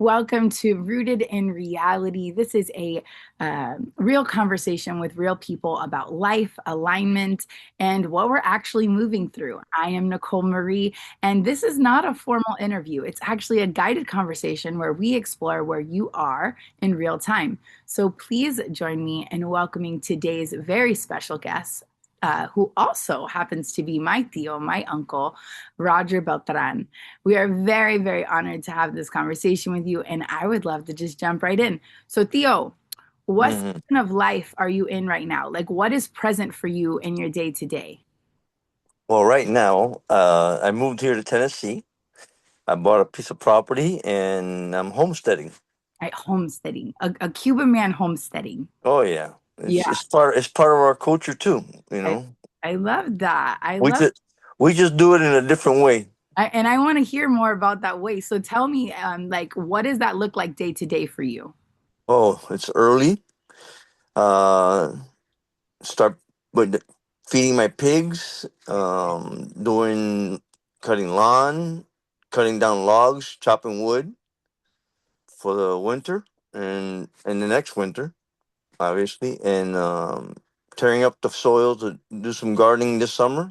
Welcome to Rooted in Reality. This is a real conversation with real people about life, alignment, and what we're actually moving through. I am Nicole Marie, and this is not a formal interview. It's actually a guided conversation where we explore where you are in real time. So please join me in welcoming today's very special guest. Who also happens to be my tío, my uncle, Roger Beltran. We are very, very honored to have this conversation with you, and I would love to just jump right in. So, Theo, what hmm season of life are you in right now? Like, what is present for you in your day to day? Well, right now, I moved here to Tennessee. I bought a piece of property and I'm homesteading. Right, homesteading, a Cuban man homesteading. Oh yeah, Yeah, it's part of our culture too. You I, know, I love that. I we love, just we just do it in a different way. and I want to hear more about that way. So, tell me, like, what does that look like day to day for you? Oh, it's early. Uh, Start with feeding my pigs. Doing cutting lawn, cutting down logs, chopping wood for the winter and the next winter, obviously, and tearing up the soil to do some gardening this summer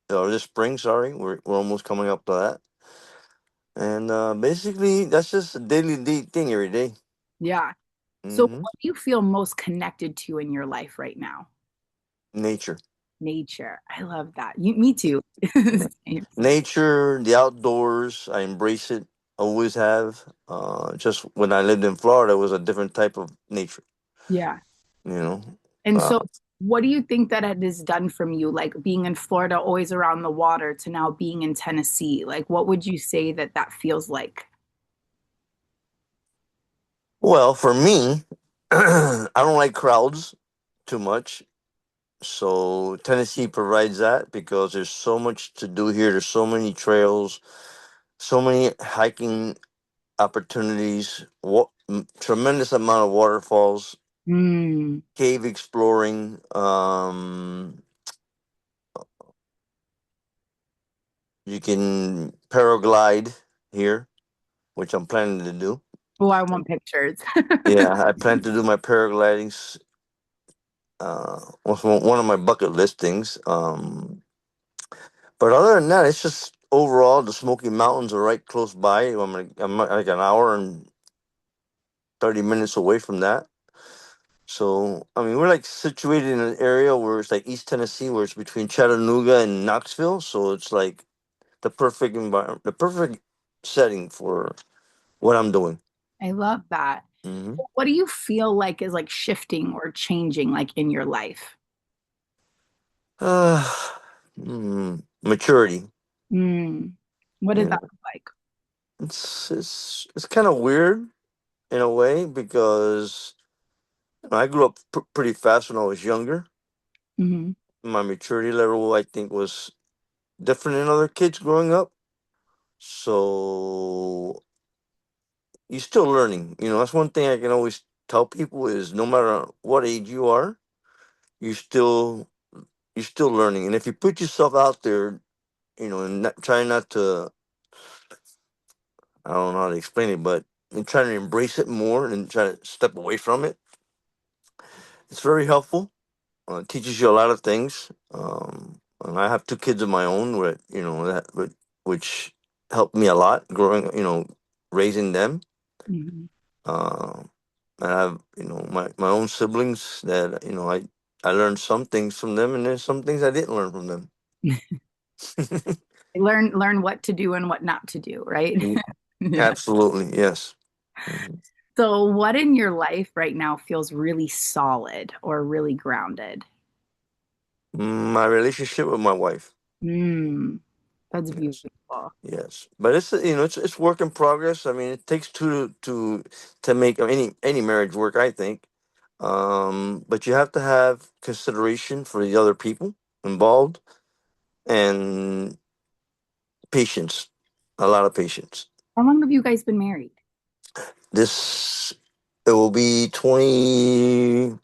or this spring. Sorry, we're almost coming up to that. And basically, that's just a thing every day. Yeah. So, Mm-hmm. what do you feel most connected to in your life right now? Nature, Nature. I love that. Me too. Same. nature, the outdoors. I embrace it. Always have. Just when I lived in Florida, it was a different type of nature. Yeah. You know. And Uh, so, what do you think that it has done from you, like being in Florida, always around the water, to now being in Tennessee? Like, what would you say that that feels like? well, for me, I don't like crowds too much. So Tennessee provides that because there's so much to do here. There's so many trails, so many hiking opportunities, tremendous amount of waterfalls, Mm. cave exploring. You can paraglide here, which I'm planning to do. Oh, I want pictures. Yeah, I plan to do my paragliding. Was one of my bucket list things. But other than that, it's just overall the Smoky Mountains are right close by. I'm like an hour and 30 minutes away from that. So I mean, we're like situated in an area where it's like East Tennessee, where it's between Chattanooga and Knoxville. So it's like the perfect environment, the perfect setting for what I'm doing. I love that. hmm What do you feel like is like shifting or changing like in your life? Uh, Maturity. Mm. What does You that know, look like? it's kind of weird in a way because I grew up pretty fast when I was younger. Hmm. My maturity level, I think, was different than other kids growing up. So you're still learning. That's one thing I can always tell people is no matter what age you are, you still you're still learning. And if you put yourself out there, and try not to, I don't know how to explain it, but and try to embrace it more and try to step away from it, it's very helpful. It teaches you a lot of things. And I have two kids of my own, which helped me a lot growing, raising them. Hmm. Uh, I have, my own siblings that, I learned some things from them, and there's some things I didn't learn from them. Learn what to do and what not to do, right? Mm, Yeah. Absolutely, yes. Mhm. So, what in your life right now feels really solid or really grounded? My relationship with my wife. Mm, that's Yes. beautiful. Yes, but it's work in progress. I mean, it takes two to make any marriage work, I think. But you have to have consideration for the other people involved and patience, a lot of patience. How long have you guys been married? This it will be 20.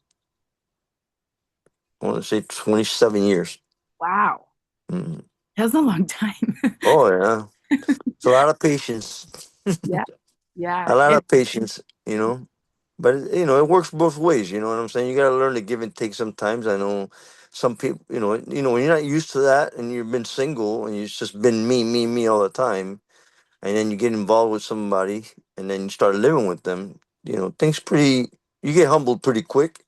I want to say 27 years. Wow, Mhm. that's a long time. Oh yeah, it's a lot of patience. Yeah. Yeah. a lot of patience, you know. But it works both ways. You know what I'm saying? You got to learn to give and take. Sometimes I know some people. When you're not used to that, and you've been single, and you've just been me, me, me all the time, and then you get involved with somebody, and then you start living with them. Things pretty. You get humbled pretty quick.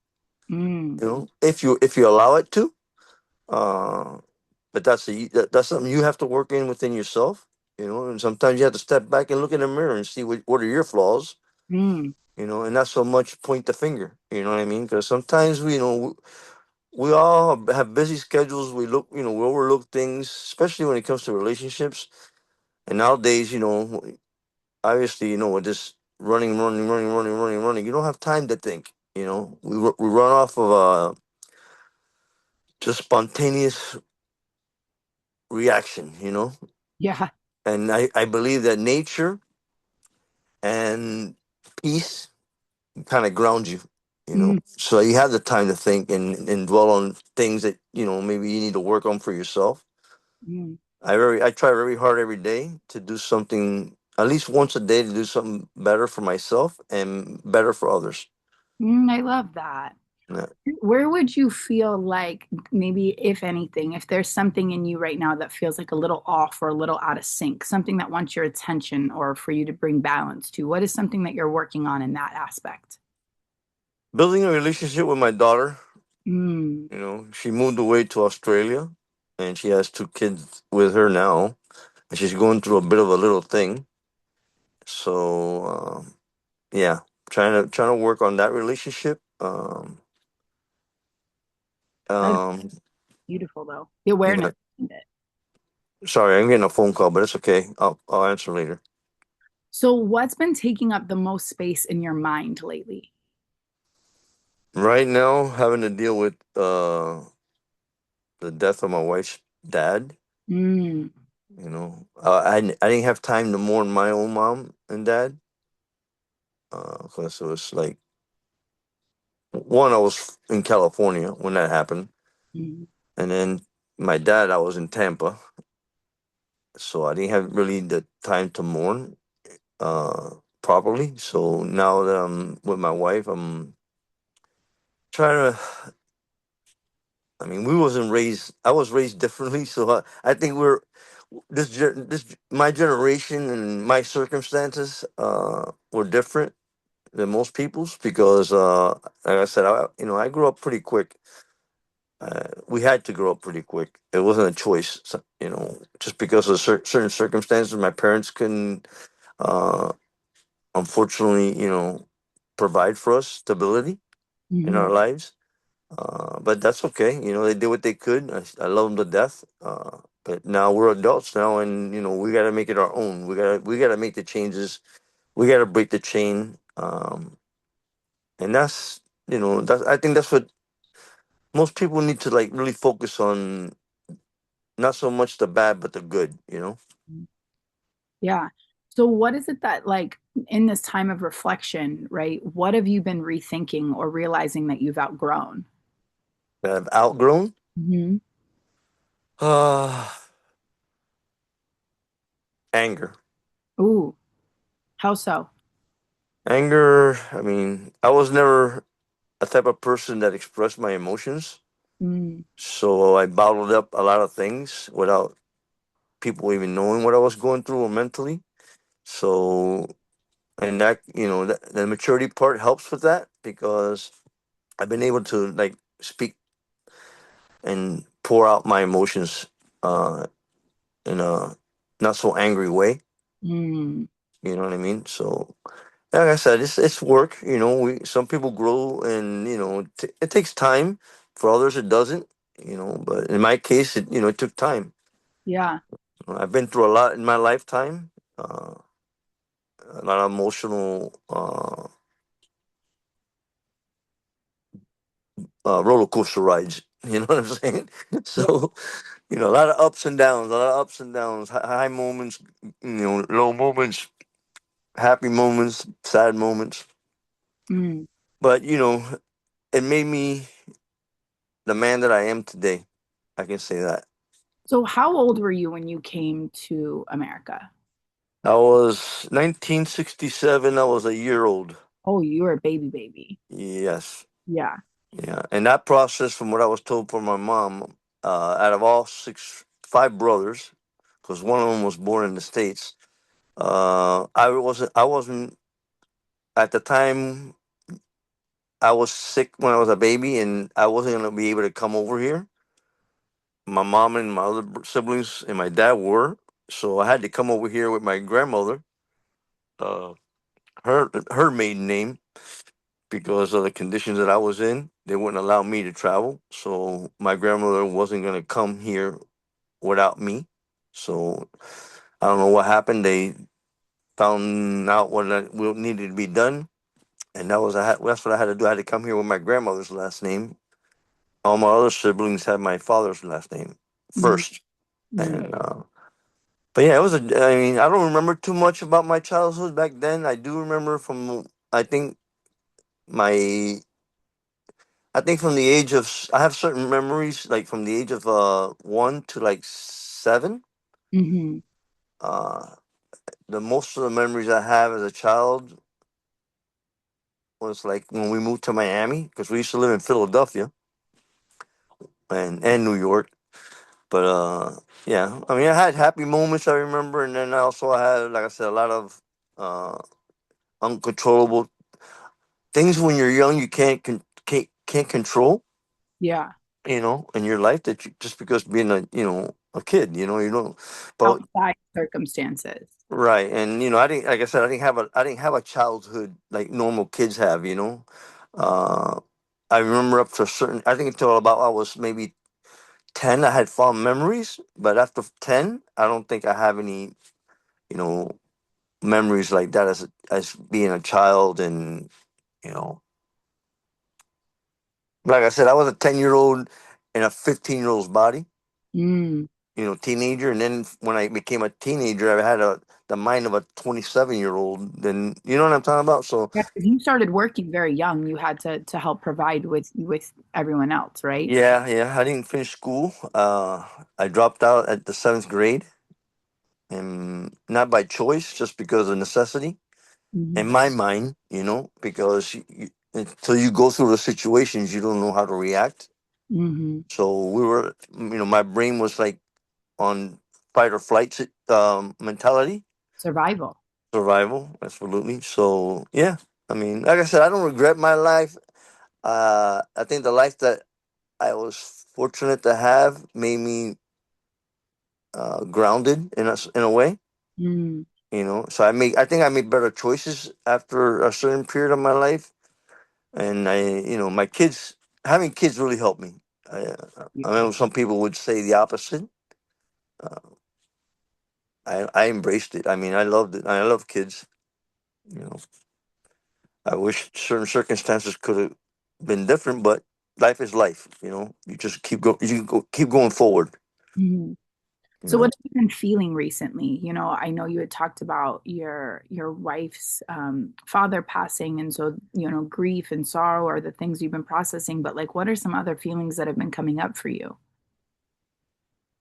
Mm, If you allow it to. Uh, but that's something you have to work in within yourself. And sometimes you have to step back and look in the mirror and see what are your flaws. mm, And not so much point the finger. You know what I mean? Because sometimes we all have busy schedules. We overlook things, especially when it comes to relationships. And nowadays, obviously, with this running, running, running, running, running, running, you don't have time to think. We run off of just spontaneous reaction. yeah. And I believe that nature and peace kind of ground you. Mm, So you have the time to think and dwell on things that maybe you need to work on for yourself. mm, I try very hard every day to do something, at least once a day, to do something better for myself and better for others. I love that. Yeah. Where would you feel like, maybe if anything, if there's something in you right now that feels like a little off or a little out of sync, something that wants your attention or for you to bring balance to, what is something that you're working on in that aspect? Building a relationship with my daughter. Mm, She moved away to Australia, and she has two kids with her now, and she's going through a bit of a little thing. So yeah, trying to work on that relationship. that's Um, beautiful though. The yeah. awareness of it. Sorry, I'm getting a phone call, but it's okay. I'll answer later. So, what's been taking up the most space in your mind lately? Right now, having to deal with the death of my wife's dad. Mm, I didn't have time to mourn my own mom and dad because it was like one, I was in California when that happened, mm, and then my dad, I was in Tampa, so I didn't have really the time to mourn properly. So now that I'm with my wife, I'm trying to. I mean, we wasn't raised. I was raised differently, so I think my generation and my circumstances were different than most people's because, like I said, I grew up pretty quick. We had to grow up pretty quick. It wasn't a choice, so, just because of certain circumstances. My parents couldn't, uh, unfortunately, provide for us stability in mhm. our lives. But that's okay. They did what they could. I love them to death. But now we're adults now, and we got to make it our own. We got to make the changes. We got to break the chain. And I think that's what most people need to like really focus on. Not so much the bad, but the good. Yeah. So, what is it that, like, in this time of reflection, right? What have you been rethinking or realizing that you've outgrown? That I've outgrown. Hmm. Uh, Anger. Ooh, how so? Anger. I mean, I was never a type of person that expressed my emotions. Mm, So I bottled up a lot of things without people even knowing what I was going through or mentally. So, and the maturity part helps with that because I've been able to like speak and pour out my emotions in a not so angry way. mm, You know what I mean? So, like I said, it's work. We some people grow, and it takes time. For others, it doesn't. But in my case, it took time. yeah. I've been through a lot in my lifetime. A lot of emotional roller coaster rides. You know what I'm saying? Yeah. So, a lot of ups and downs, a lot of ups and downs, high moments, low moments, happy moments, sad moments. Mm. But, it made me the man that I am today. I can say that. So, how old were you when you came to America? I was 1967. I was a year old. Oh, you were a baby baby. Yes. Yeah. Yeah. And that process, from what I was told from my mom, out of all five brothers, because one of them was born in the States, I wasn't at the time. I was sick when I was a baby, and I wasn't gonna be able to come over here. My mom and my other siblings and my dad were, so I had to come over here with my grandmother, uh, her maiden name, because of the conditions that I was in. They wouldn't allow me to travel, so my grandmother wasn't gonna come here without me. So I don't know what happened. They found out what needed to be done, and that's what I had to do. I had to come here with my grandmother's last name. All my other siblings had my father's last name Mhm. first, Mm. and but yeah, it was a. I mean, I don't remember too much about my childhood back then. I do remember from. I think my. I think from the age of. I have certain memories, like from the age of 1 to like 7. Mhm. Uh, the most of the memories I have as a child was like when we moved to Miami, because we used to live in Philadelphia and New York. But yeah, I mean, I had happy moments I remember, and then I had, like I said, a lot of uh, uncontrollable things when you're young. You can't control, Yeah. in your life, that you, just because being a kid, you don't. But Outside circumstances. right, and I didn't, like I said, I didn't have a childhood like normal kids have. Uh, I remember up to a certain. I think until about I was maybe 10, I had fond memories, but after 10, I don't think I have any, you know, memories like that as being a child. And you know, like I said, I was a 10-year-old in a 15-year-old's body, Mm. teenager. And then when I became a teenager, I had the mind of a 27-year-old. Then you know what I'm talking about. So Yeah, 'cause you started working very young. You had to help provide with everyone else, right? yeah, yeah, I didn't finish school. I dropped out at the 7th grade, and not by choice, just because of necessity. In Hmm. my mind, because until you go through the situations, you don't know how to react. Hmm. So my brain was like on fight or flight mentality, Survival. survival, absolutely. So yeah, I mean, like I said, I don't regret my life. I think the life that I was fortunate to have made me grounded in a way. Mm. So I think I made better choices after a certain period of my life. And my kids, having kids really helped me. I Yeah. know some people would say the opposite. Uh, I embraced it. I mean, I loved it. I love kids. You know, I wish certain circumstances could have been different, but life is life. You just keep going forward. Mhm. You So know. what have you been feeling recently? I know you had talked about your wife's father passing, and so grief and sorrow are the things you've been processing. But like, what are some other feelings that have been coming up for you?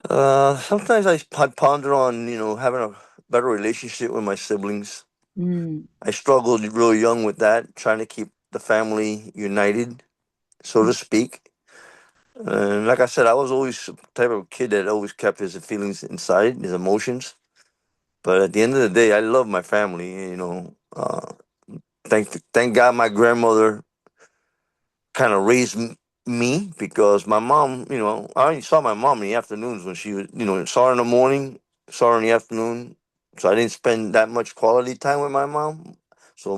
Sometimes I ponder on having a better relationship with my siblings. Mm. I struggled real young with that, trying to keep the family united, so to speak. And like I said, I was always the type of kid that always kept his feelings inside, his emotions. But at the end of the day, I love my family. Thank God my grandmother kind of raised me, because my mom, I only saw my mom in the afternoons when she was, saw her in the morning, saw her in the afternoon. So I didn't spend that much quality time with my mom. So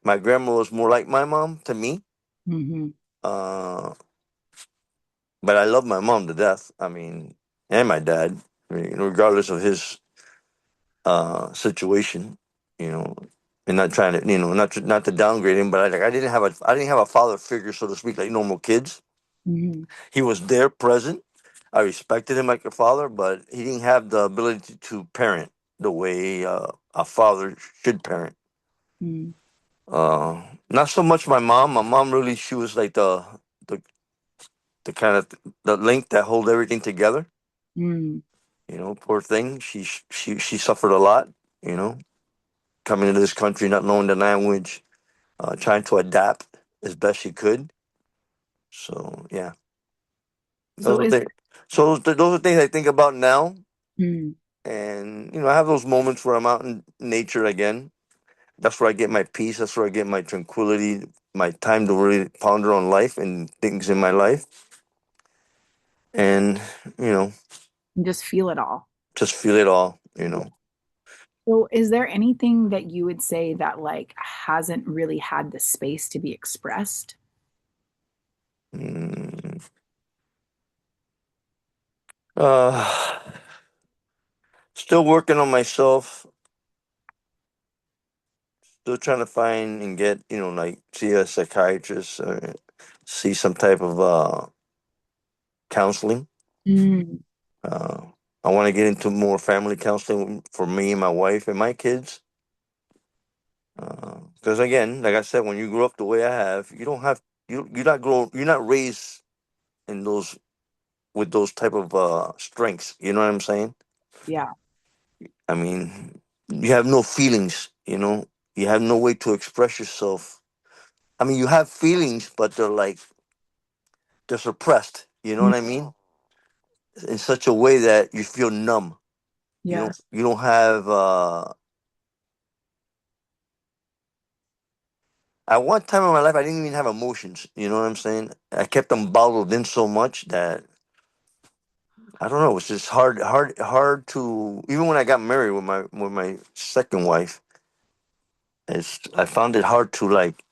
my grandma was more like my mom to me. Hmm. Uh, but I love my mom to death. I mean, and my dad, I mean, regardless of his situation, you know, and not trying to, not to downgrade him, but I didn't have a father figure, so to speak, like normal kids. Hmm. He was there, present. I respected him like a father, but he didn't have the ability to parent the way a father should parent. Hmm. Not so much my mom. My mom really, she was like the the kind of the link that hold everything together. Hmm. Poor thing. She suffered a lot. you know, coming into this country, not knowing the language, trying to adapt as best she could. So yeah, So those are is things. So those are things I think about now, mm, and I have those moments where I'm out in nature again. That's where I get my peace. That's where I get my tranquility, my time to really ponder on life and things in my life, and you know, just feel it all. just feel it all. So, is there anything that you would say that like hasn't really had the space to be expressed? Mm, uh, still working on myself. Still trying to find and get, like see a psychiatrist or see some type of counseling. Mm, Uh, I want to get into more family counseling for me and my wife and my kids. Because again, like I said, when you grow up the way I have, you don't have you're not raised in those with those type of strengths. You know what I'm saying? yeah. I mean, you have no feelings. You have no way to express yourself. I mean, you have feelings, but they're suppressed. You know Mm, what I mean? In such a way that you feel numb. You yeah. don't. You don't have. At one time in my life, I didn't even have emotions. You know what I'm saying? I kept them bottled in so much that I don't know. It's just hard to. Even when I got married with my second wife, I found it hard to like.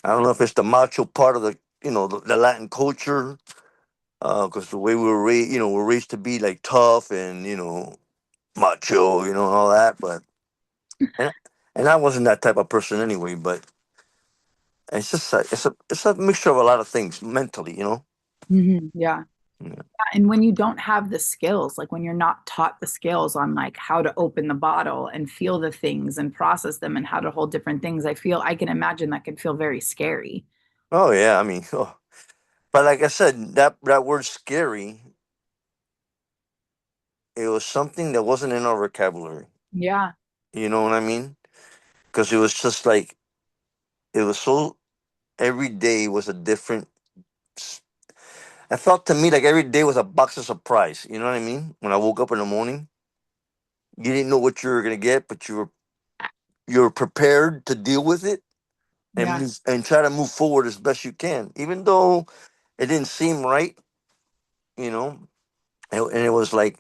I don't know if it's the macho part of the Latin culture, because the way we were raised, we're raised to be like tough and macho, and all that. But and and I wasn't that type of person anyway. But it's a mixture of a lot of things mentally. Yeah. Yeah. And when you don't have the skills, like when you're not taught the skills on like how to open the bottle and feel the things and process them and how to hold different things, I can imagine that could feel very scary. Oh yeah, I mean, but like I said, that word scary, it was something that wasn't in our vocabulary. Yeah. You know what I mean? Because it was just like it was so every day was a different. I felt to me like every day was a box of surprise. You know what I mean? When I woke up in the morning, you didn't know what you were gonna get, but you were prepared to deal with it and Yeah. and try to move forward as best you can, even though it didn't seem right. You know, and it was like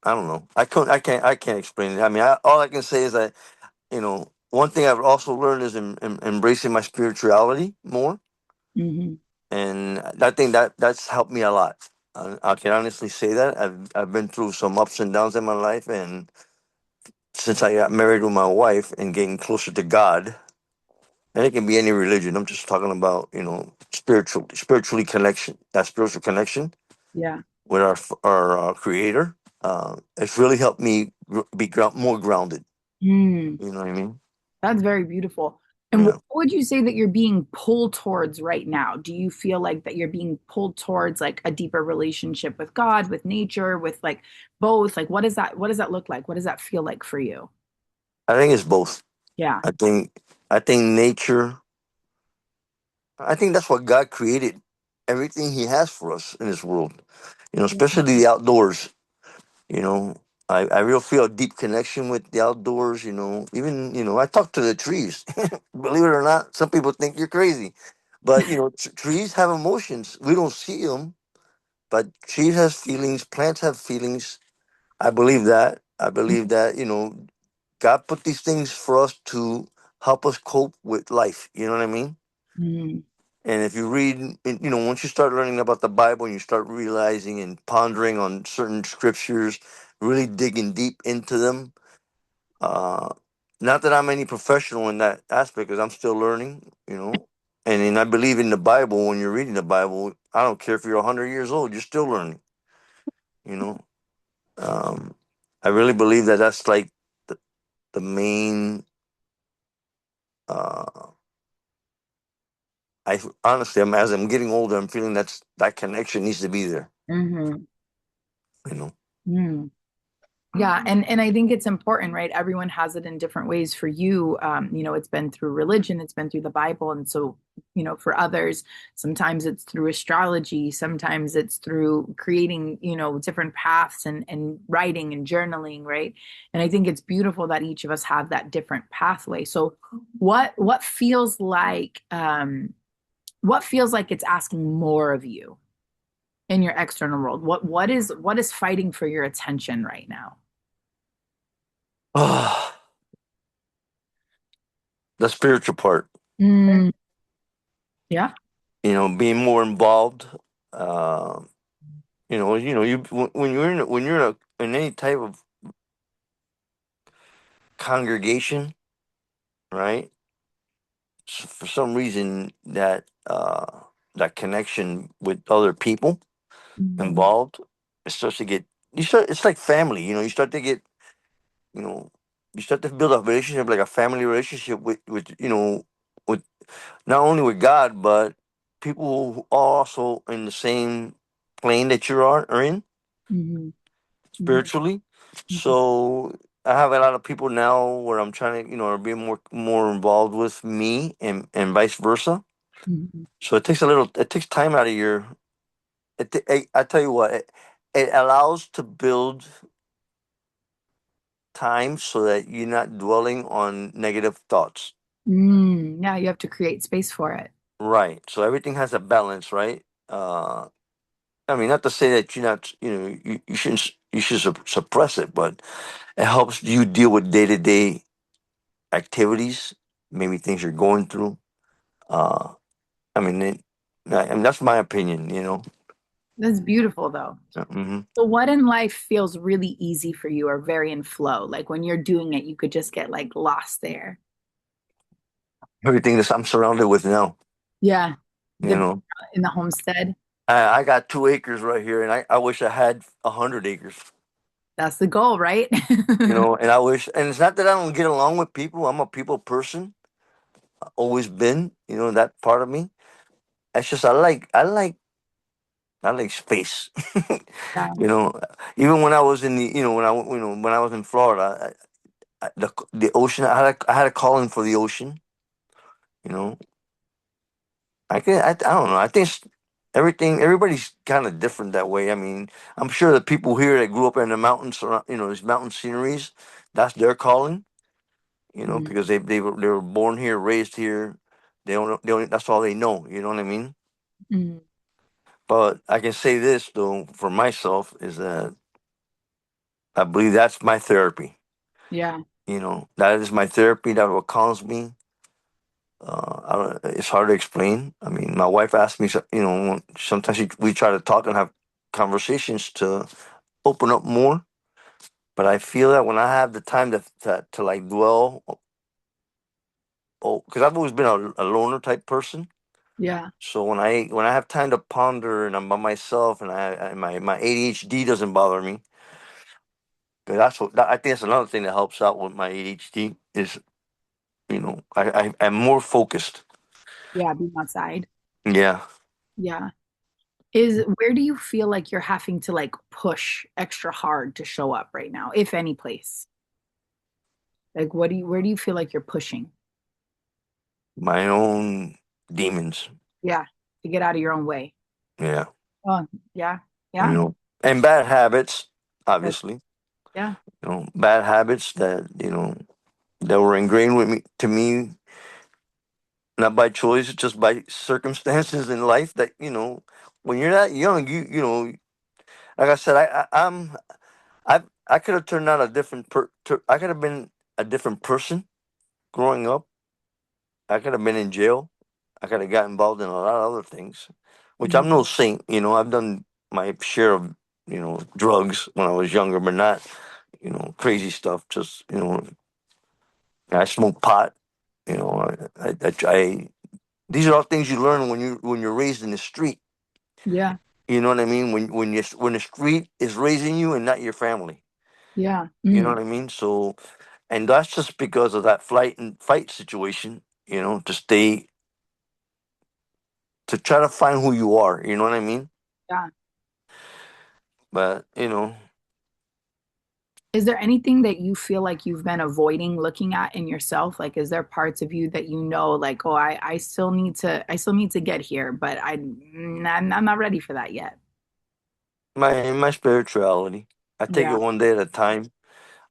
I don't know. I can't explain it. I mean, all I can say is that one thing I've also learned is embracing my spirituality more, Hmm. and I think that's helped me a lot. I can honestly say that I've been through some ups and downs in my life, and since I got married with my wife and getting closer to God, and it can be any religion. I'm just talking about spiritually connection, that spiritual connection Yeah. with our Creator. It's really helped me be more grounded. Mm. You know what I mean? That's very beautiful. And what Yeah. would you say that you're being pulled towards right now? Do you feel like that you're being pulled towards like a deeper relationship with God, with nature, with like both? Like what does that look like? What does that feel like for you? I think it's both. Yeah. I think nature. I think that's what God created. Everything He has for us in this world. Especially the outdoors. You know, I really feel a deep connection with the outdoors. Even I talk to the trees. Believe it or not, some people think you're crazy, but trees have emotions. We don't see them, but trees has feelings. Plants have feelings. I believe that. I believe that God put these things for us to help us cope with life. You know what I mean? Mhm. And if you read, once you start learning about the Bible and you start realizing and pondering on certain scriptures, really digging deep into them. Uh, Not that I'm any professional in that aspect, because I'm still learning. And I believe in the Bible. When you're reading the Bible, I don't care if you're 100 years old, you're still learning. You know, um, I really believe that that's like the main. Uh, I honestly, as I'm getting older, I'm feeling that connection needs to be there. Mhm. You know. Mhm. Yeah, and I think it's important, right? Everyone has it in different ways. For you, it's been through religion, it's been through the Bible, and so, for others, sometimes it's through astrology, sometimes it's through creating, different paths and writing and journaling, right? And I think it's beautiful that each of us have that different pathway. So, what feels like it's asking more of you in your external world? What is fighting for your attention right now? The spiritual part, Mm, yeah. being more involved. Uh, when you're in any type of congregation, right? For some reason that connection with other people Mhm. involved, it starts to get you start. It's like family, you start to get, you know, you start to build a relationship, like a family relationship with not only with God, but people who are also in the same plane that you are in Mhm. Mhm. spiritually. Mhm. So I have a lot of people now where I'm trying to, are being more involved with me and vice versa. Mhm. So it takes time out of I tell you what, it allows to build time so that you're not dwelling on negative thoughts. Yeah, you have to create space for it. Right. So everything has a balance, right? I mean, not to say that you're not, you shouldn't, you should suppress it, but it helps you deal with day to day activities, maybe things you're going through. Uh, I mean, that's my opinion. That's beautiful, though. Hmm. So, what in life feels really easy for you or very in flow? Like when you're doing it, you could just get like lost there. Everything that I'm surrounded with now, Yeah. you The know, in the homestead. I got 2 acres right here, and I wish I had 100 acres. That's the goal, right? And I wish, and it's not that I don't get along with people. I'm a people person, always been, that part of me. It's just I like space. Yeah. you know, Even when I was in the, when I was in Florida, the ocean, I had a calling for the ocean. You know, I don't know. I think everybody's kind of different that way. I mean, I'm sure the people here that grew up in the mountains, these mountain sceneries, that's their calling. Mhm. Because they were born here, raised here. That's all they know. You know what I mean? Mhm. But I can say this though for myself is that I believe that's my therapy. Yeah. That is my therapy. That what calms me. It's hard to explain. I mean, my wife asks me, sometimes we try to talk and have conversations to open up more. But I feel that when I have the time to like dwell, because I've always been a loner type person. Yeah. So when I have time to ponder and I'm by myself and my ADHD doesn't bother me, because I think that's another thing that helps out with my ADHD is I'm more focused. Yeah. Being outside. Yeah, Yeah. Is where do you feel like you're having to like push extra hard to show up right now, if any place? Like where do you feel like you're pushing? my own demons. Yeah, to get out of your own way. Yeah, Oh, yeah, you yeah, know, and bad habits, that- obviously. yeah. Bad habits that were ingrained with me to me, not by choice, just by circumstances in life. That when you're that young, like I said, I could have turned out a I could have been a different person growing up. I could have been in jail. I could have got involved in a lot of other things, which I'm Mhm. no saint. I've done my share of drugs when I was younger, but not crazy stuff. Just I smoke pot. You know, these are all things you learn when you're raised in the street. Yeah, You know what I mean? When the street is raising you and not your family. yeah. You know what I mean? So, and that's just because of that flight and fight situation. To try to find who you are. You know what I mean? Yeah. But Is there anything that you feel like you've been avoiding looking at in yourself? Like, is there parts of you that you know, like, oh, I still need to get here, but I'm not ready for that yet. My spirituality. I take Yeah. it one day at a time.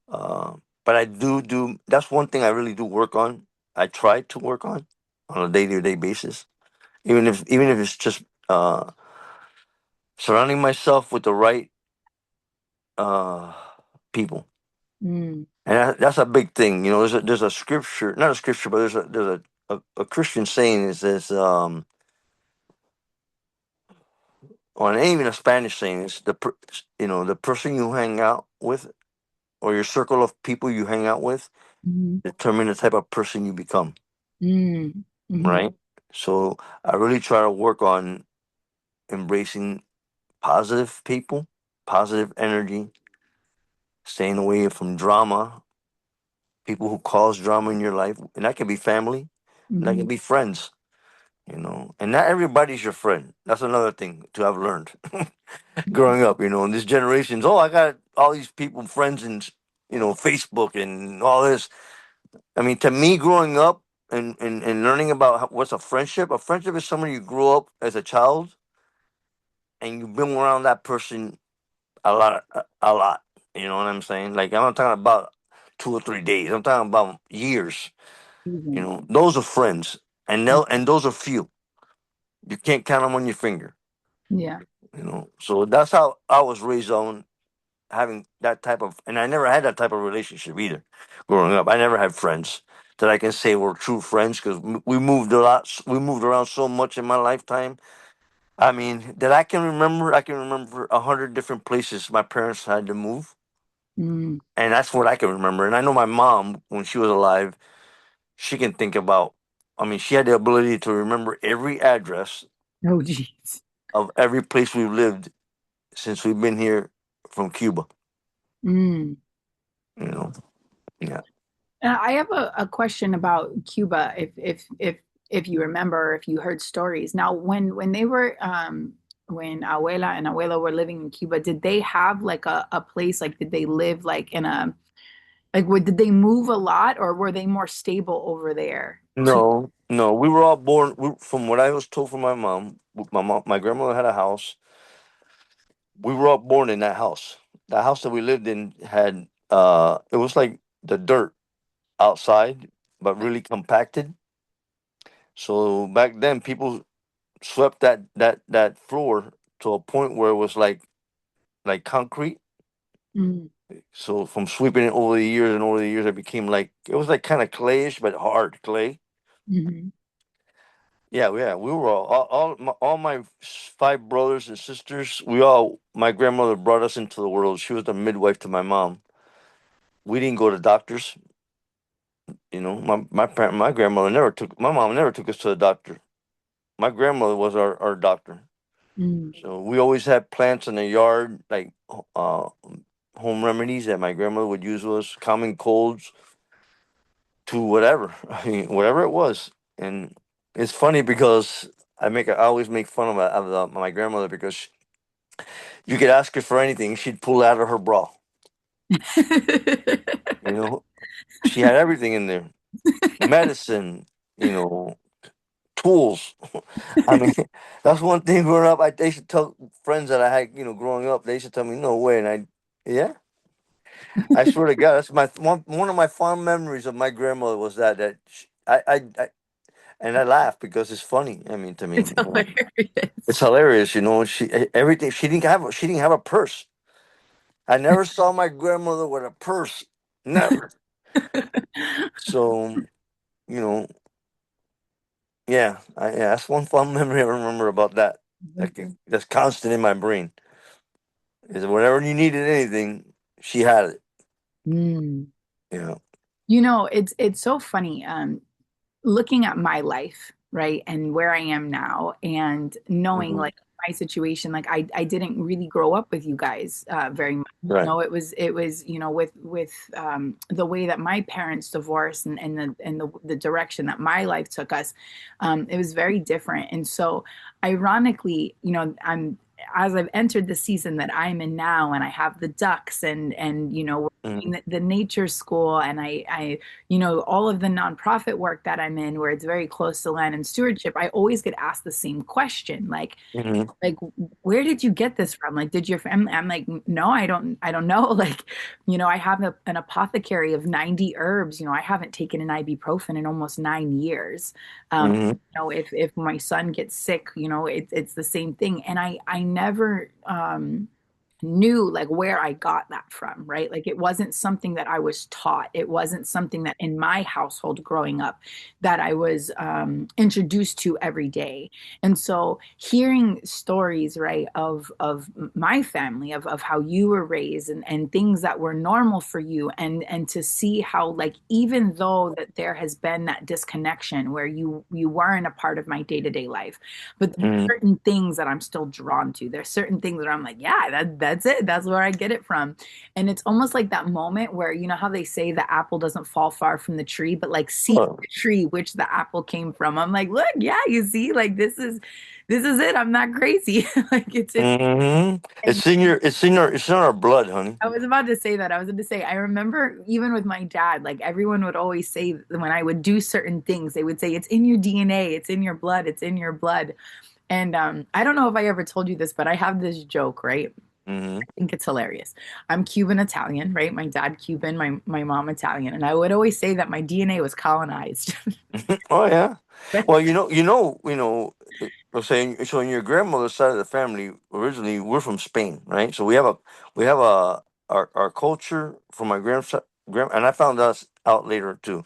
Uh, but I do. That's one thing I really do work on. I try to work on a day-to-day basis, even if it's just surrounding myself with the right uh, people. Mm, And that's a big thing. You know, there's a scripture, not a scripture, but there's a Christian saying. It says, or even a Spanish saying, is the person you hang out with, or your circle of people you hang out with, mm, determine the type of person you become. mm, mhm, Right. So I really try to work on embracing positive people, positive energy, staying away from drama, people who cause drama in your life, and that can be family, and that can mhm. be friends. And not everybody's your friend. That's another thing to have learned growing up. In this generations, oh, I got all these people, friends, and Facebook and all this. I mean, to me, growing up and learning about what's a friendship is someone you grew up as a child and you've been around that person a lot. You know what I'm saying? Like, I'm not talking about 2 or 3 days. I'm talking about years. Seasons. Those are friends, and Mm, those are few. You can't count them on your finger. yeah. So that's how I was raised on having that type of, and I never had that type of relationship either. Growing up, I never had friends that I can say were true friends because we moved a lot. We moved around so much in my lifetime. I mean, that I can remember 100 different places my parents had to move, Mm. and that's what I can remember. And I know my mom, when she was alive, she can think about. I mean, she had the ability to remember every address Oh, geez. of every place we've lived since we've been here from Cuba. Mm. You know, yeah. I have a question about Cuba, if you remember, if you heard stories. Now, when they were when Abuela and Abuelo were living in Cuba, did they have like a place? Like, did they live like in a like? Did they move a lot, or were they more stable over there? To No, no, we were all born. From what I was told from my grandmother had a house. We were all born in that house. The house that we lived in had it was like the dirt outside, but really compacted. So back then, people swept that floor to a point where it was like concrete. Mm, So from sweeping it over the years and over the years, it became like it was like kind of clayish, but hard clay. mhm, Yeah, yeah, we were all my 5 brothers and sisters. My grandmother brought us into the world. She was the midwife to my mom. We didn't go to doctors. My grandmother never took my mom never took us to the doctor. My grandmother was our doctor. mm, So we always had plants in the yard, like home remedies that my grandmother would use with us, common colds to whatever. I mean, whatever it was. And it's funny because I always make fun of my grandmother because you could ask her for anything, she'd pull out of her bra. You know, she had everything in there, medicine, you know, tools. I mean, that's one thing growing up. They used to tell friends that I had, growing up. They used to tell me, "No way," and yeah, I swear to God, that's my one of my fond memories of my grandmother was and I laugh because it's funny. I mean, to me, it's hilarious. it's hilarious. Everything she didn't have a purse. I never saw my grandmother with a purse. Never. So, you know, yeah, that's one fond memory I remember about that. That's constant in my brain. Is whenever you needed anything, she had it. Mm. You know. You know, it's so funny. Looking at my life, right, and where I am now, and knowing Mhm. like my situation, like I didn't really grow up with you guys very much. Right. No, it was with the way that my parents divorced and the direction that my life took us, it was very different. And so, ironically, as I've entered the season that I'm in now, and I have the ducks, and we're Mm-hmm. doing the nature school, and I all of the nonprofit work that I'm in, where it's very close to land and stewardship, I always get asked the same question, Mm-hmm. like where did you get this from? Like, did your family? I'm like, no, I don't know. Like, I have an apothecary of 90 herbs. I haven't taken an ibuprofen in almost 9 years. um Mm-hmm. if my son gets sick, it's the same thing. And I never knew like where I got that from, right? Like, it wasn't something that I was taught. It wasn't something that in my household growing up that I was introduced to every day. And so hearing stories, right, of my family, of how you were raised, and things that were normal for you, and to see how, like, even though that there has been that disconnection where you weren't a part of my day-to-day life, but there's Mm-hmm. certain things that I'm still drawn to. There's certain things that I'm like, yeah, that's it. That's where I get it from. And it's almost like that moment where, how they say the apple doesn't fall far from the tree, but like see Well, the tree which the apple came from. I'm like, look, yeah, you see, like this is it. I'm not crazy. Like it's mm-hmm. and It's in our blood, honey. I was about to say that. I was going to say, I remember even with my dad, like everyone would always say when I would do certain things, they would say, it's in your DNA, it's in your blood, it's in your blood. And I don't know if I ever told you this, but I have this joke, right? Mm-hmm. I think it's hilarious. I'm Cuban Italian, right? My dad Cuban, my mom Italian, and I would always say that my DNA was colonized. Oh yeah. Well, I'm saying so. In your grandmother's side of the family, originally we're from Spain, right? So we have our culture from my grand, and I found us out later too.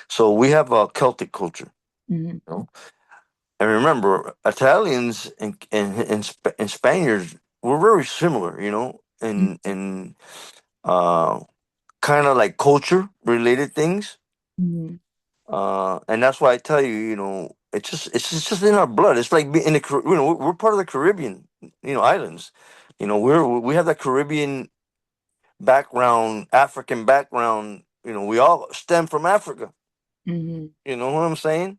So we have a Celtic culture. Mhm, You know? And remember, Italians and Spaniards were very similar, in uh kind of like culture related things. mhm, And that's why I tell you, it's just in our blood. It's like in we're part of the Caribbean, islands. We have that Caribbean background, African background. We all stem from Africa. mhm, You know what I'm saying?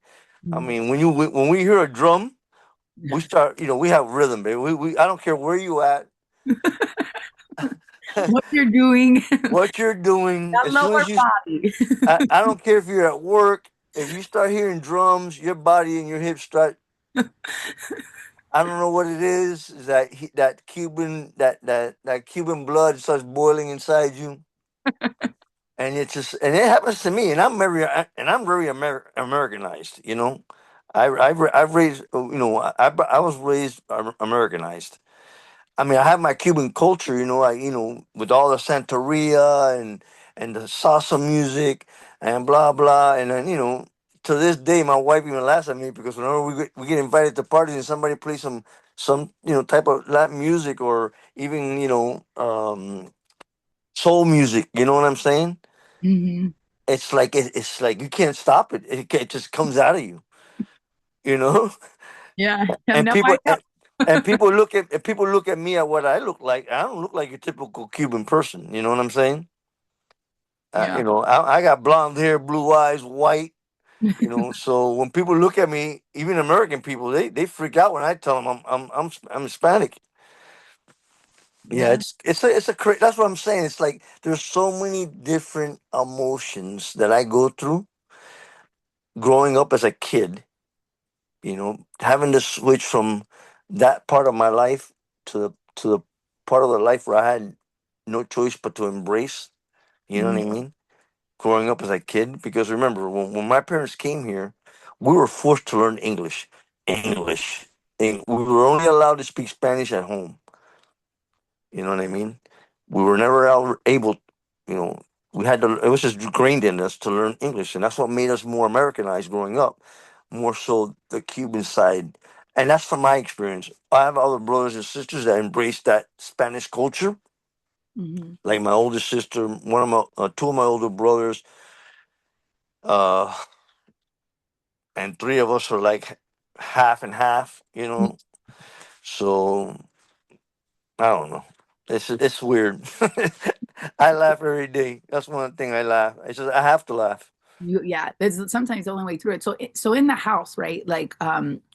I mhm. mean, when we hear a drum, we start. We have rhythm, baby. We I don't care where you at, What you're doing, what you're doing. that As soon lower as body. I don't care if you're at work. If you start hearing drums, your body and your hips start. I don't know what it is that that Cuban blood starts boiling inside you, and it happens to me, and I'm very Americanized. I've raised I was raised Americanized. I mean, I have my Cuban culture, with all the Santeria and the salsa music and blah blah, and then to this day, my wife even laughs at me because whenever we get invited to parties and somebody plays some type of Latin music or even soul music, you know what I'm saying? Hmm. It's like you can't stop it. It just comes out of you, you know. Yeah. No, And no, I know. people look at me at what I look like. I don't look like a typical Cuban person. You know what I'm saying? Yeah. I got blonde hair, blue eyes, white. So when people look at me, even American people, they freak out when I tell them I'm Hispanic. Yeah, Yeah. that's what I'm saying. It's like there's so many different emotions that I go through growing up as a kid. Having to switch from that part of my life to the part of the life where I had no choice but to embrace. You know what I Mhm, mean? Growing up as a kid, because remember when my parents came here, we were forced to learn English. English. We were only allowed to speak Spanish at home. You know what I mean? We were never able. You know, we had to. It was just ingrained in us to learn English, and that's what made us more Americanized growing up. More so the Cuban side, and that's from my experience. I have other brothers and sisters that embrace that Spanish culture. mhm, Like my older sister, two of my older brothers, uh, and three of us are like half and half. So I don't know. It's weird. I laugh every day. That's one thing I laugh. It's just I have to laugh. Yeah, there's sometimes the only way through it. So so in the house, right? Like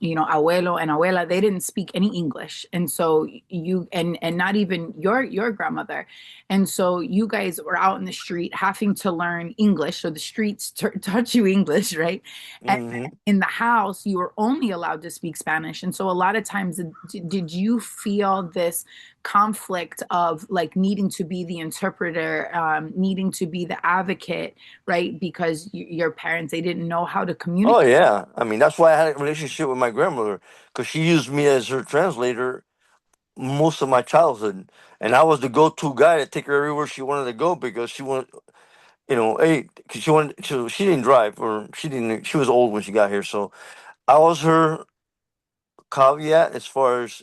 you know, abuelo and abuela, they didn't speak any English. And so you and not even your grandmother. And so you guys were out in the street having to learn English. So the streets taught you English, right? And Hmm. in the house, you were only allowed to speak Spanish. And so a lot of times did you feel this conflict of like needing to be the interpreter, needing to be the advocate, right? Because your parents, they didn't know how to Oh communicate. yeah, I mean that's why I had a relationship with my grandmother because she used me as her translator most of my childhood, and I was the go-to guy to take her everywhere she wanted to go because she wanted, hey, 'cause she didn't drive or she was old when she got here, so I was her caveat as far as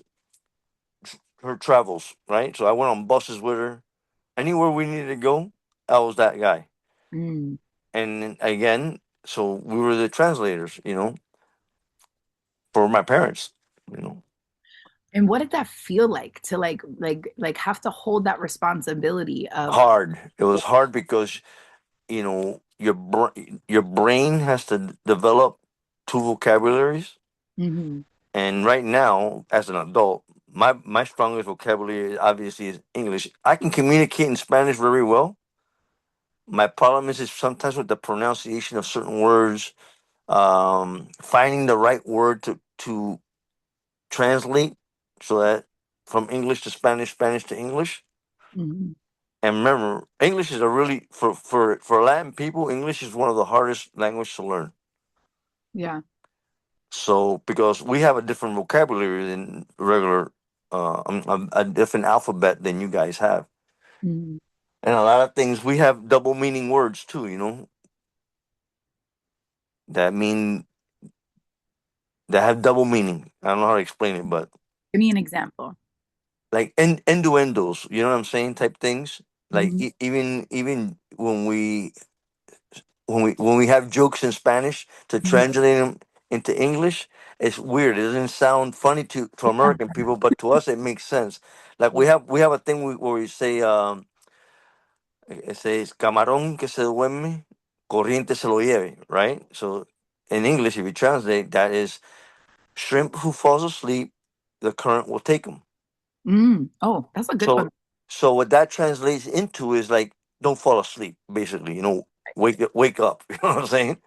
her travels, right? So I went on buses with her anywhere we needed to go. I was that guy, Mm. and again, so we were the translators, for my parents, you know. And what did that feel like to like have to hold that responsibility of Hard. It was hard because your brain has to develop two vocabularies, Mhm. and right now as an adult, my strongest vocabulary obviously is English. I can communicate in Spanish very well. My problem is sometimes with the pronunciation of certain words, finding the right word to translate so that from English to Spanish, Spanish to English. Mhm. And remember, English is a really for Latin people. English is one of the hardest language to learn. Yeah. So because we have a different vocabulary than regular, a different alphabet than you guys have, Mhm. and a lot of things we have double meaning words too. That mean that have double meaning. I don't know how to explain it, but Give me an example. like endos. You know what I'm saying? Type things. Like Mhm. even when we have jokes in Spanish to Mhm. translate them into English, it's weird. It doesn't sound funny to American people, but to us it makes sense. Like we have a thing where we say it says camarón que se duerme, corriente se lo lleve, right? So in English, if you translate, that is shrimp who falls asleep, the current will take him. Mm. Oh, that's a good one. So so what that translates into is like don't fall asleep, basically. Wake up. You know what I'm saying?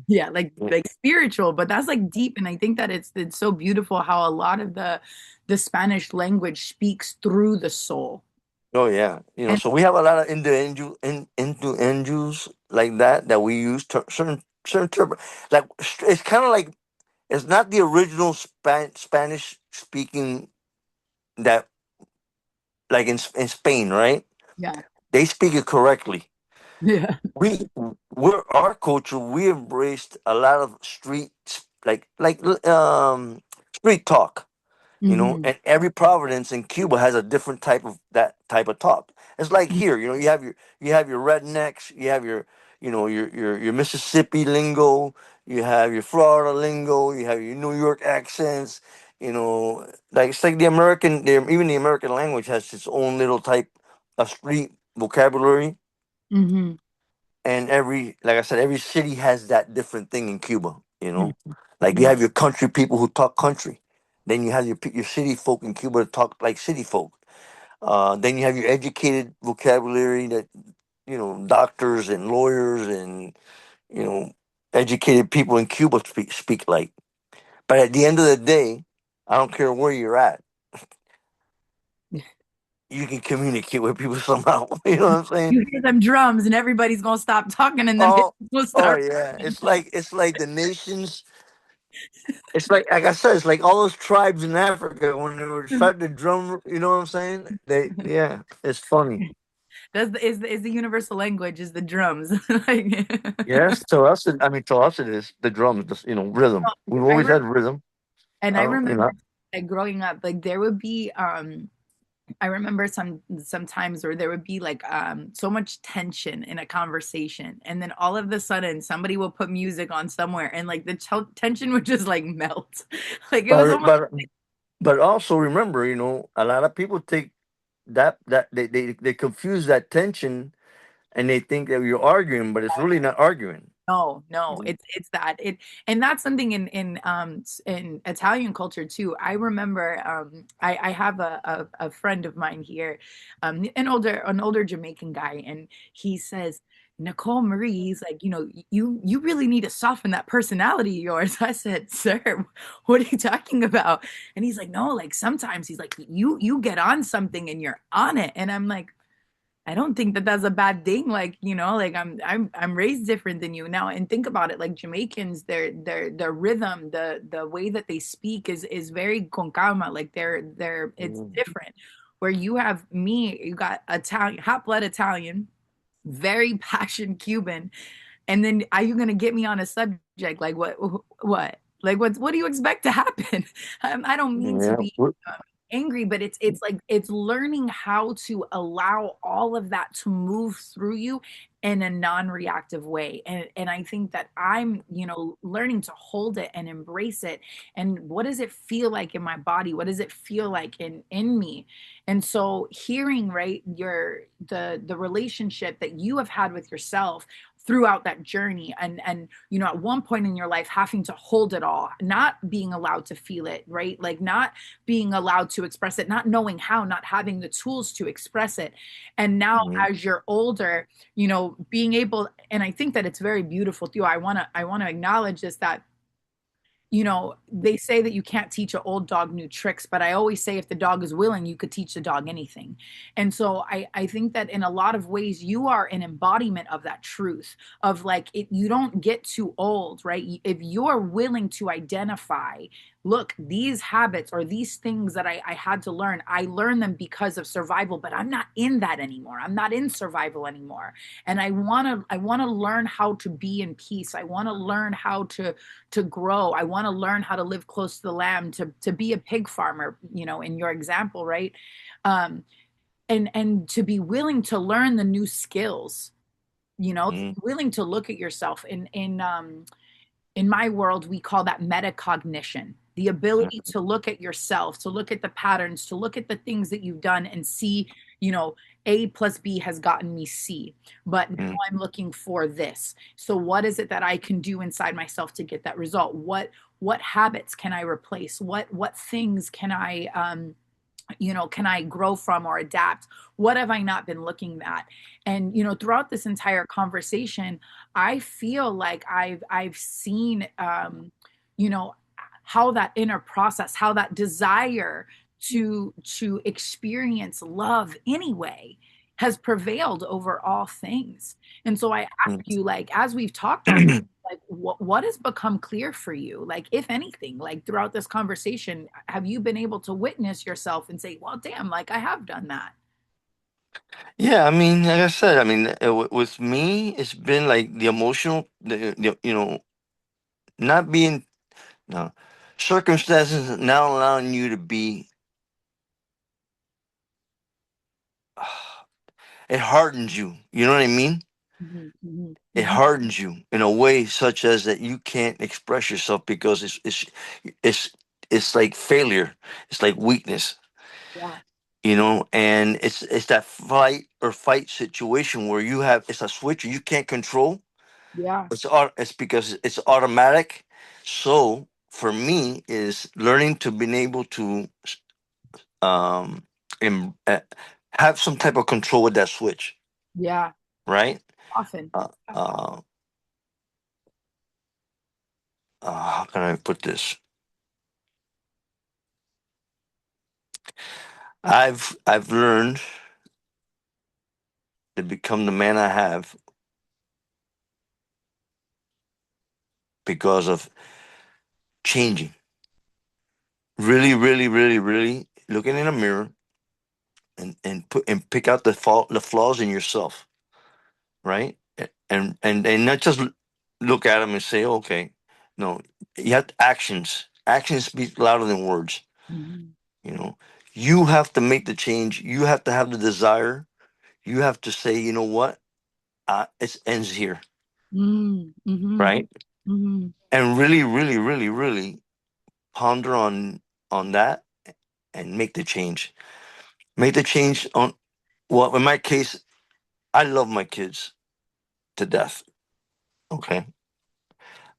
Yeah, like spiritual, but that's like deep, and I think that it's so beautiful how a lot of the Spanish language speaks through the soul. Oh yeah, And so we have a lot of innuendos like that we use certain term. Like it's kind of like it's not the original Spanish speaking that like in Spain, right? yeah. They speak it correctly. Yeah. We're our culture. We embraced a lot of street talk. Hmm. And every province in Cuba has a different type of that type of talk. It's like here, you have your rednecks, you have your Mississippi lingo, you have your Florida lingo, you have your New York accents, like it's like even the American language has its own little type of street vocabulary, Hmm. and like I said, every city has that different thing in Cuba. Like you Hmm. have your country people who talk country, then you have your city folk in Cuba that talk like city folk. Then you have your educated vocabulary that doctors and lawyers and you know educated people in Cuba speak like. But at the end of the day, I don't care where you're at, you can communicate with people somehow. You know what I'm saying? You hear them drums, and everybody's gonna stop talking, and then Oh, will oh start. yeah. It's like the nations. It's like I said, it's like all those tribes in Africa when they were starting to drum. You know what I'm saying? Yeah, it's funny. Is the universal language is the drums. Like, Yes, to us it is the drums, rhythm. We've I always re- had rhythm. and I I don't, remember like growing up, like there would be I remember sometimes where there would be like so much tension in a conversation, and then all of a sudden somebody will put music on somewhere, and like the tension would just like melt. Like it was but almost but but also remember, a lot of people take that they confuse that tension and they think that you're arguing, but it's really not arguing. No, no, it's that it, and that's something in Italian culture too. I remember I have a friend of mine here, an older Jamaican guy, and he says, Nicole Marie, he's like, you really need to soften that personality of yours. I said, sir, what are you talking about? And he's like, no, like sometimes he's like, you get on something and you're on it, and I'm like, I don't think that that's a bad thing. Like, like I'm raised different than you now. And think about it, like Jamaicans, their rhythm, the way that they speak is very con calma. Like it's Mm. different. Where you have me, you got Italian, hot blood Italian, very passion Cuban, and then are you gonna get me on a subject like what? Like what do you expect to happen? I don't mean to Yeah. be angry, but it's like it's learning how to allow all of that to move through you in a non-reactive way. And I think that I'm, learning to hold it and embrace it. And what does it feel like in my body? What does it feel like in me? And so hearing, right, the relationship that you have had with yourself throughout that journey, and at one point in your life having to hold it all, not being allowed to feel it, right, like not being allowed to express it, not knowing how, not having the tools to express it. And now Mhm. as you're older, being able, and I think that it's very beautiful too. I want to acknowledge this, that they say that you can't teach an old dog new tricks, but I always say if the dog is willing, you could teach the dog anything. And so I think that in a lot of ways, you are an embodiment of that truth of like, you don't get too old, right? If you're willing to identify, look, these habits or these things that I had to learn, I learned them because of survival, but I'm not in that anymore. I'm not in survival anymore. And I want to learn how to be in peace. I want to learn how to grow. I want to learn how to live close to the land, to be a pig farmer, in your example, right? Um, and to be willing to learn the new skills, to Mhm. be willing to look at yourself in my world, we call that metacognition, the ability to look at yourself, to look at the patterns, to look at the things that you've done and see, A plus B has gotten me C, but now Mhm. I'm looking for this. So what is it that I can do inside myself to get that result? What habits can I replace? What things can I grow from or adapt? What have I not been looking at? And throughout this entire conversation, I feel like I've seen you know how that inner process, how that desire to experience love anyway has prevailed over all things. And so I ask you, like, as we've talked on, Mhm. like, what has become clear for you, like, if anything, like throughout this conversation, have you been able to witness yourself and say, well, damn, like I have done that? Yeah, I mean, like I said, I mean, with me, it's been like the emotional, not being, no, circumstances not allowing you to be, it hardens you. You know what I mean? Mhm, mhm, It mhm. hardens you in a way such as that you can't express yourself because it's it's like failure. It's like weakness, Yeah, and it's that fight situation where you have it's a switch you can't control. yeah, It's because it's automatic. So for me is learning to being able to um im- uh, have some type of control with that switch, yeah, right? often. uh, Yeah. uh, how can I put this? I've learned to become the man I have because of changing. Really, really, really, really looking in a mirror and pick out the flaws in yourself, right? And not just look at them and say, okay, no, you have actions. Actions speak louder than words. Mhm. You know, you have to make the change. You have to have the desire. You have to say, you know what, it ends here, Mm, mhm, right? mhm. And really, really, really, really ponder on that and make the change. Make the change on, well, in my case, I love my kids to death. Okay.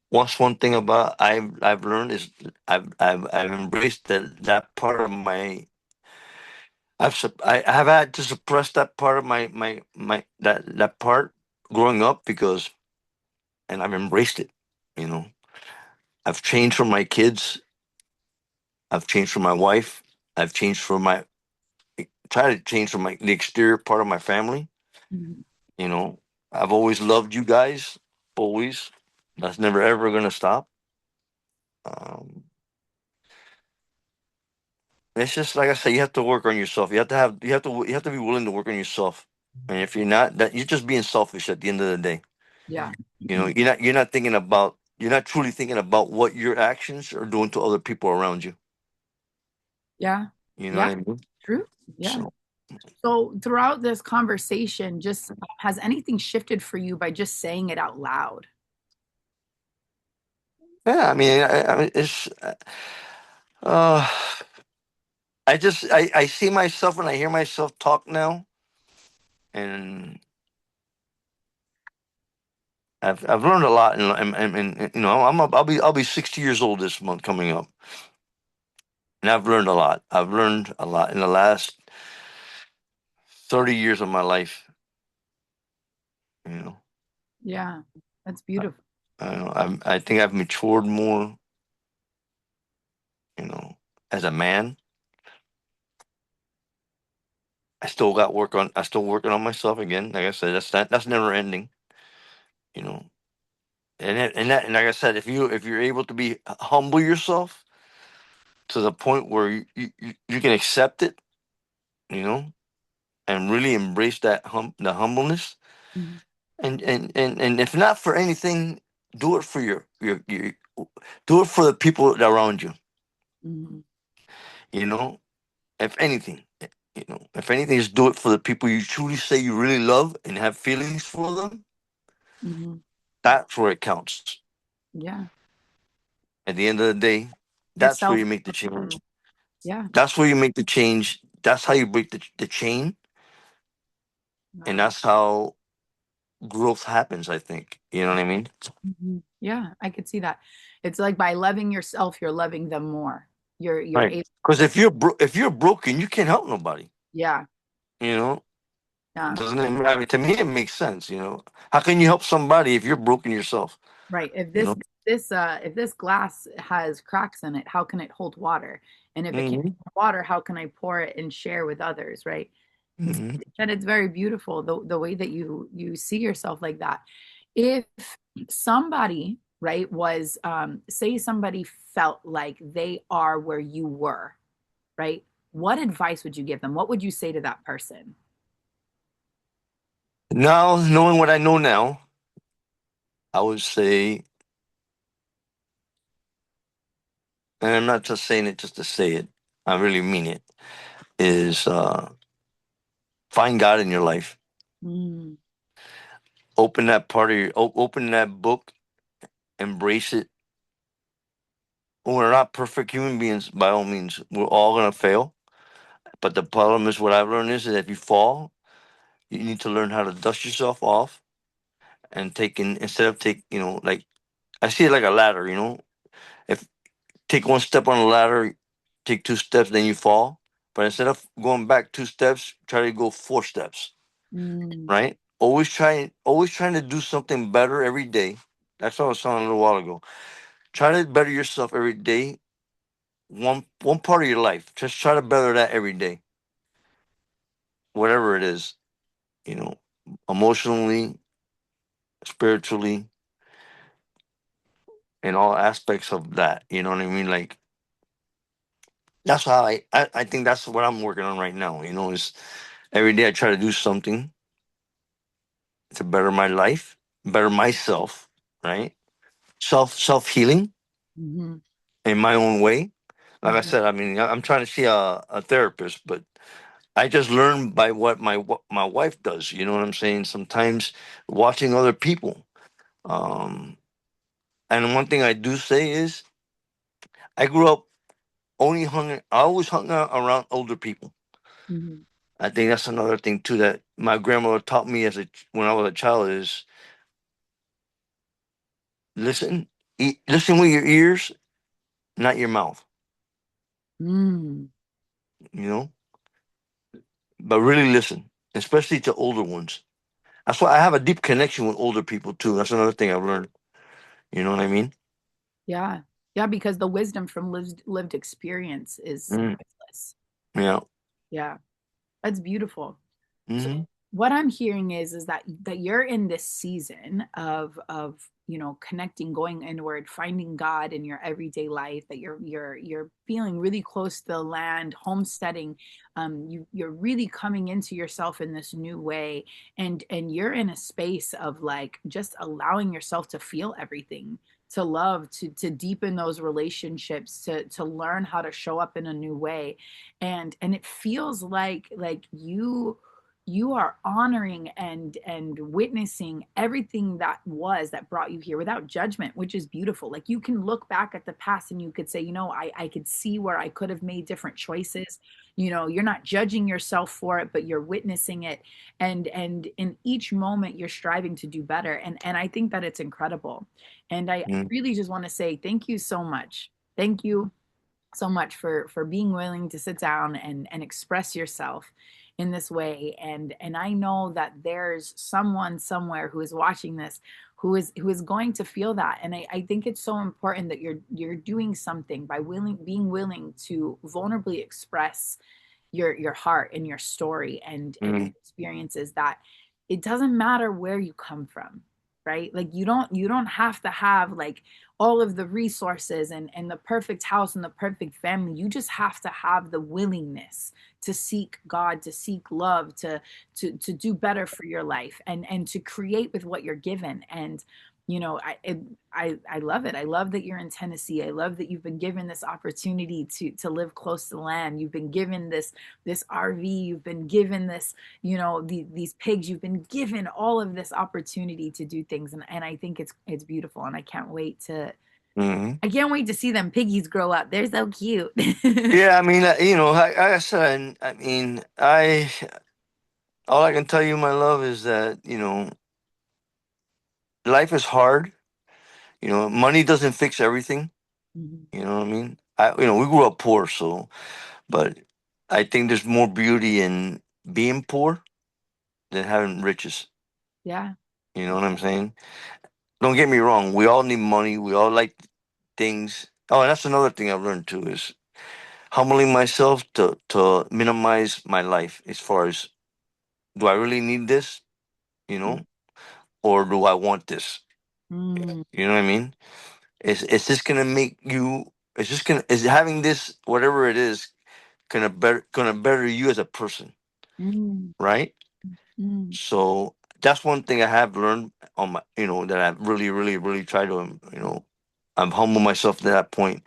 One thing about I've learned is I've embraced that part of my I have had to suppress that part of my that part growing up because and I've embraced it. You know, I've changed for my kids. I've changed for my wife. I've changed for my try to change for my the exterior part of my family. Mhm. You know, I've always loved you guys. Always. That's never ever gonna stop. Um, it's just like I said, you have to work on yourself. You have to be willing to work on yourself. And if you're not, that you're just being selfish at the end of the day. Yeah. You know, you're not truly thinking about what your actions are doing to other people around you. Yeah. You know Yeah. what I mean? True. Yeah. So So throughout this conversation, just has anything shifted for you by just saying it out loud? yeah, I mean it's uh I see myself and I hear myself talk now and I've learned a lot and you know I'll be 60 years old this month coming up and I've learned a lot. I've learned a lot in the last 30 years of my life. You know, Yeah. That's I, beautiful. I think I've matured more. You know, as a man, I still working on myself again. Like I said, that's never ending. You know, and like I said, if you're able to be humble yourself to the point where you can accept it, you know, and really embrace the humbleness, Mhm. and if not for anything, do it for your do it for the people around you. Mhm. You know, if anything, you know, if anything, just do it for the people you truly say you really love and have feelings for them. Mhm. That's where it counts. Yeah. At the end of the day, that's where Yourself. you make the change. Yeah. That's where you make the change. That's how you break the chain, and Wow. that's how growth happens. I think you know what I mean. Mhm. Yeah, I could see that. It's like by loving yourself, you're loving them more. You're Right. able. Because if you're broken, you can't help nobody. Yeah. You know, Yeah. doesn't it? I mean, to me, it makes sense. You know, how can you help somebody if you're broken yourself? Right. You know. If this glass has cracks in it, how can it hold water? And if it can't Hmm. hold water, how can I pour it and share with others, right? It's Hmm. and it's very beautiful the way that you see yourself like that. If somebody, right, was say somebody felt like they are where you were, right? What advice would you give them? What would you say to that person? Now, knowing what I know now, I would say, and I'm not just saying it just to say it, I really mean it, is find God in your life. Mm, Open that part of open that book, embrace it. We're not perfect human beings by all means. We're all gonna fail. But the problem is what I've learned is that if you fall, you need to learn how to dust yourself off and instead of you know, like I see it like a ladder, you know. If take one step on the ladder, take two steps, then you fall. But instead of going back two steps, try to go four steps. mm, Right? Always trying to do something better every day. That's what I was saying a little while ago. Try to better yourself every day. One part of your life. Just try to better that every day. Whatever it is, you know, emotionally, spiritually, in all aspects of that. You know what I mean? Like that's how I think that's what I'm working on right now. You know, is every day I try to do something to better my life, better myself, right? Self healing mhm, in my own way. Like I mhm, said, I mean, I'm trying to see a therapist, but I just learn by what my wife does. You know what I'm saying? Sometimes watching other people. Um, and one thing I do say is I grew up I always hung out around older people. mhm, I think that's another thing too that my grandmother taught me when I was a child is Listen, listen with your ears, not your mouth. Mm, You know, but really listen, especially to older ones. That's why I have a deep connection with older people too. That's another thing I've learned. You know what I mean? yeah. Yeah, because the wisdom from lived experience is Mm, priceless. yeah. Yeah. That's beautiful. So Hmm. what I'm hearing is that you're in this season of connecting, going inward, finding God in your everyday life, that you're feeling really close to the land, homesteading. You're really coming into yourself in this new way, and you're in a space of like just allowing yourself to feel everything, to love, to deepen those relationships, to learn how to show up in a new way. And it feels like you are honoring and witnessing everything that brought you here without judgment, which is beautiful. Like you can look back at the past and you could say, I could see where I could have made different choices. You're not judging yourself for it, but you're witnessing it. And in each moment you're striving to do better. And I think that it's incredible. And I Hmm. really just want to say thank you so much. Thank you so much for being willing to sit down and express yourself in this way. And I know that there's someone somewhere who is watching this who is going to feel that. And I think it's so important that you're doing something by being willing to vulnerably express your heart and your story and your Hmm. experiences, that it doesn't matter where you come from, right? Like you don't have to have like all of the resources and the perfect house and the perfect family. You just have to have the willingness to seek God, to seek love, to do better for your life and to create with what you're given. And I love it. I love that you're in Tennessee. I love that you've been given this opportunity to live close to the land. You've been given this RV. You've been given this, these pigs. You've been given all of this opportunity to do things, and I think it's beautiful. And Hmm. I can't wait to see them piggies grow up. They're so cute. Yeah, I mean, like I said, I mean, all I can tell you, my love, is that life is hard. Money doesn't fix everything. Mhm. You know what I mean? We grew up poor, so, but I think there's more beauty in being poor than having riches. Yeah. You know what I'm saying? Don't get me wrong. We all need money. We all like things. Oh, and that's another thing I've learned too, is humbling myself to minimize my life as far as, do I really need this? You know, or do I want this? Mm, You know what I mean? It's just gonna make you. It's just gonna is having this, whatever it is, gonna better you as a person, mm, right? mm. So that's one thing I have learned on my, that I've really, really, really tried to, I'm humble myself to that point.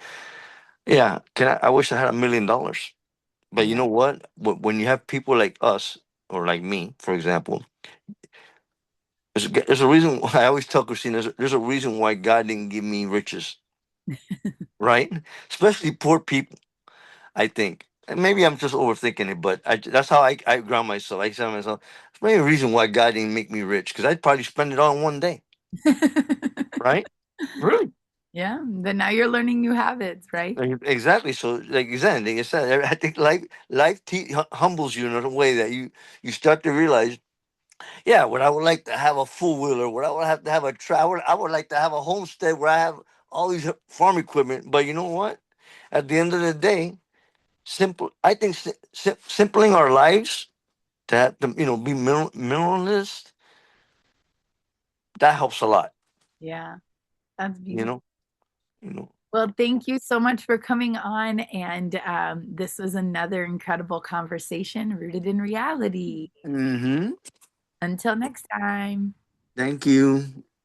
Yeah, I wish I had $1 million, but you Yeah. know what? When you have people like us or like me, for example, there's a reason why I always tell Christine, there's a reason why God didn't give me riches, right? Especially poor people. I think. And maybe I'm just overthinking it, but that's how I ground myself. I say to myself, it's maybe a reason why God didn't make me rich, because I'd probably spend it all in one day, right? Really? Yeah. Then now you're learning new habits, right? Exactly. So, like you said, I think life humbles you in a way that you start to realize, yeah, what I would like to have a four wheeler, what I would have to have a I would like to have a homestead where I have all these farm equipment. But you know what? At the end of the day, I think simpling our lives to have to, be minimalist, that helps a lot. Yeah. That's You beautiful. know, you know. Well, thank you so much for coming on. And this was another incredible conversation rooted in reality. Mm-hmm. Until next time. Thank you.